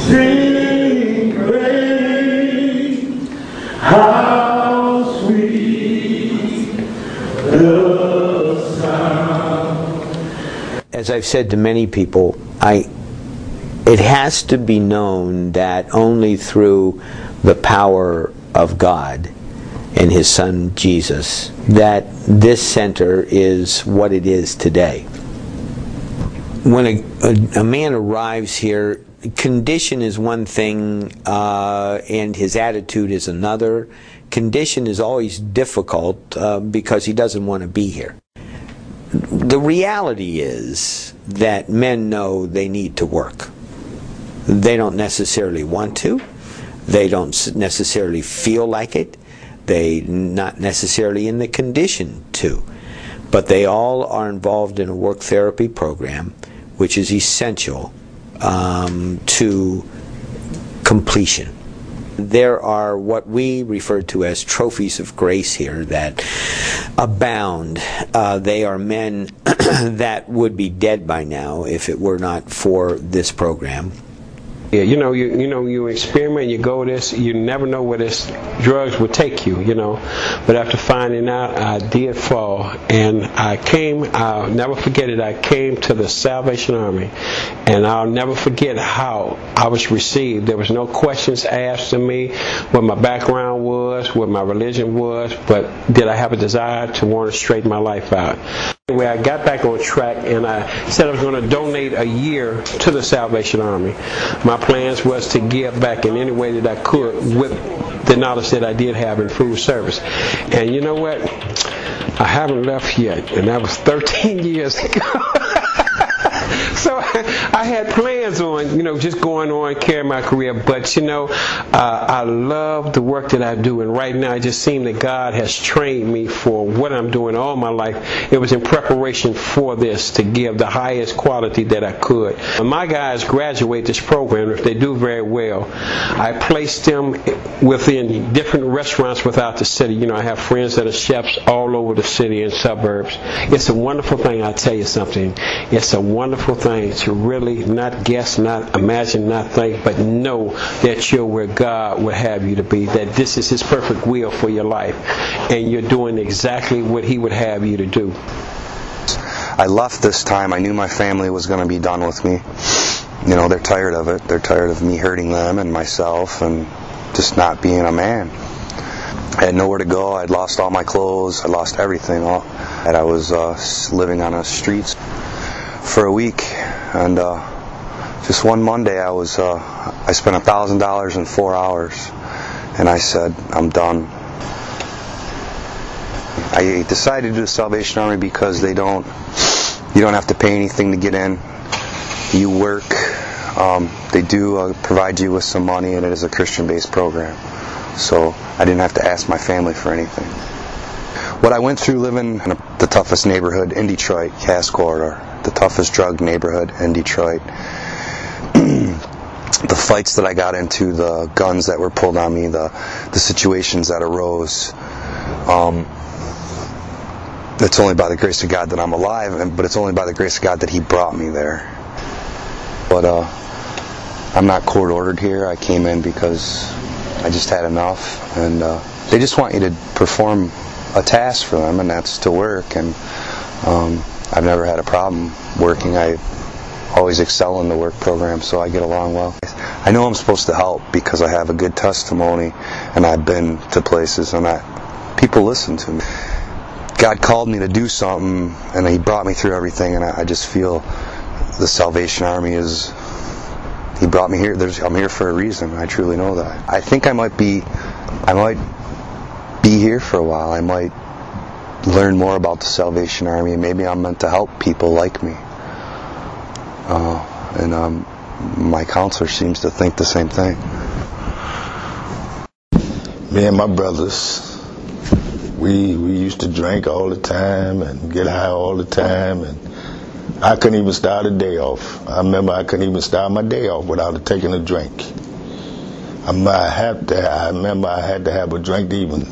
Sing praise, how sweet the sound. As I've said to many people, it has to be known that only through the power of God and His Son Jesus that this center is what it is today. When a man arrives here, condition is one thing and his attitude is another. Condition is always difficult because he doesn't want to be here. The reality is that men know they need to work. They don't necessarily want to. They don't necessarily feel like it. They're not necessarily in the condition to. But they all are involved in a work therapy program, which is essential to completion. There are what we refer to as trophies of grace here that abound. They are men that would be dead by now if it were not for this program. Yeah, you experiment, you go this, you never know where this drugs would take you, But after finding out, I did fall, and I'll never forget it, I came to the Salvation Army, and I'll never forget how I was received. There was no questions asked of me, what my background was, what my religion was, but did I have a desire to want to straighten my life out. Anyway, I got back on track, and I said I was going to donate a year to the Salvation Army. My plans was to give back in any way that I could with the knowledge that I did have in food service. And you know what? I haven't left yet, and that was 13 years ago. So I had plans on, just going on, carrying my career. But, I love the work that I do. And right now, it just seems that God has trained me for what I'm doing all my life. It was in preparation for this to give the highest quality that I could. When my guys graduate this program, if they do very well, I place them within different restaurants without the city. I have friends that are chefs all over the city and suburbs. It's a wonderful thing, I'll tell you something. It's a wonderful thing to really not guess, not imagine, not think, but know that you're where God would have you to be, that this is His perfect will for your life, and you're doing exactly what He would have you to do. I left this time. I knew my family was going to be done with me. They're tired of it. They're tired of me hurting them and myself and just not being a man. I had nowhere to go. I'd lost all my clothes. I lost everything. And I was living on the streets for a week, and just one Monday I spent $1,000 in 4 hours, and I said, I'm done. I decided to do the Salvation Army because you don't have to pay anything to get in. You work. They do provide you with some money, and it is a Christian-based program. So I didn't have to ask my family for anything. What I went through living in the toughest neighborhood in Detroit, Cass Corridor, the toughest drug neighborhood in Detroit, the fights that I got into, the guns that were pulled on me, the situations that arose, it's only by the grace of God that I'm alive, but it's only by the grace of God that He brought me there. But I'm not court-ordered here. I came in because I just had enough, and they just want you to perform a task for them, and that's to work. And I've never had a problem working. I always excel in the work program, so I get along well. I know I'm supposed to help because I have a good testimony, and I've been to places, and people listen to me. God called me to do something, and He brought me through everything, and I just feel the Salvation Army He brought me here. I'm here for a reason. I truly know that. I think I might be here for a while. I might learn more about the Salvation Army, and maybe I'm meant to help people like me. And my counselor seems to think the same thing. Me and my brothers, we used to drink all the time and get high all the time, and I couldn't even start a day off. I remember I couldn't even start my day off without taking a drink. I remember I had to have a drink to even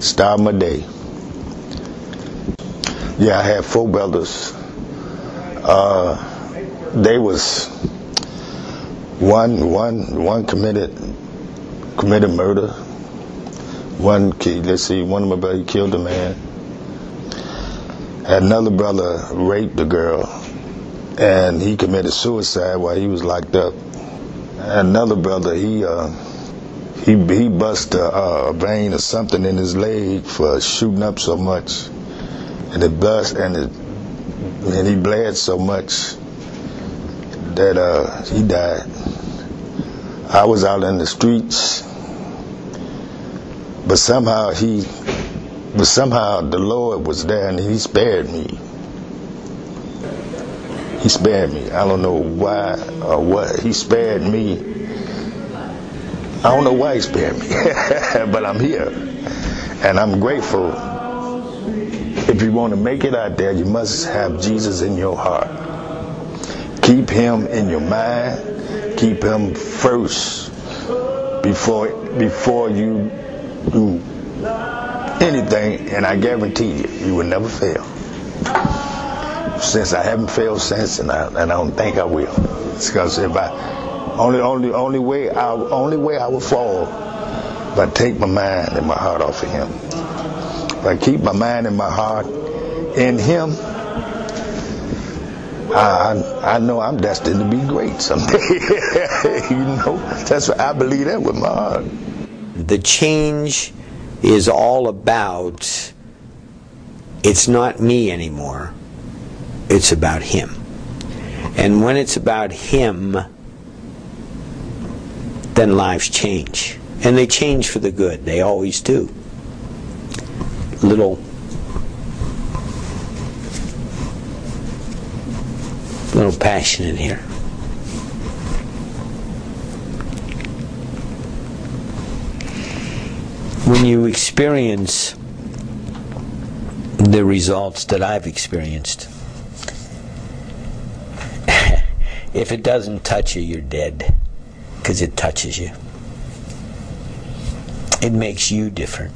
start my day. Yeah, I had 4 brothers. They was one committed murder. One of my brothers killed a man. Had another brother raped a girl, and he committed suicide while he was locked up. And another brother, he busted a vein or something in his leg for shooting up so much, and it bust, and he bled so much that he died. I was out in the streets, but somehow the Lord was there and He spared me. He spared me. I don't know why or what. He spared me. I don't know why He spared me, but I'm here, and I'm grateful. If you want to make it out there, you must have Jesus in your heart. Keep Him in your mind. Keep Him first before you do anything, and I guarantee you will never fail. Since I haven't failed since, and I don't think I will. It's because if only way I will fall, if I take my mind and my heart off of Him. If I keep my mind and my heart in Him, I know I'm destined to be great someday. That's what I believe that with my heart. The change is all about, it's not me anymore, it's about Him. And when it's about Him, then lives change. And they change for the good. They always do. Little passionate here. When you experience the results that I've experienced, if it doesn't touch you, you're dead, because it touches you. It makes you different.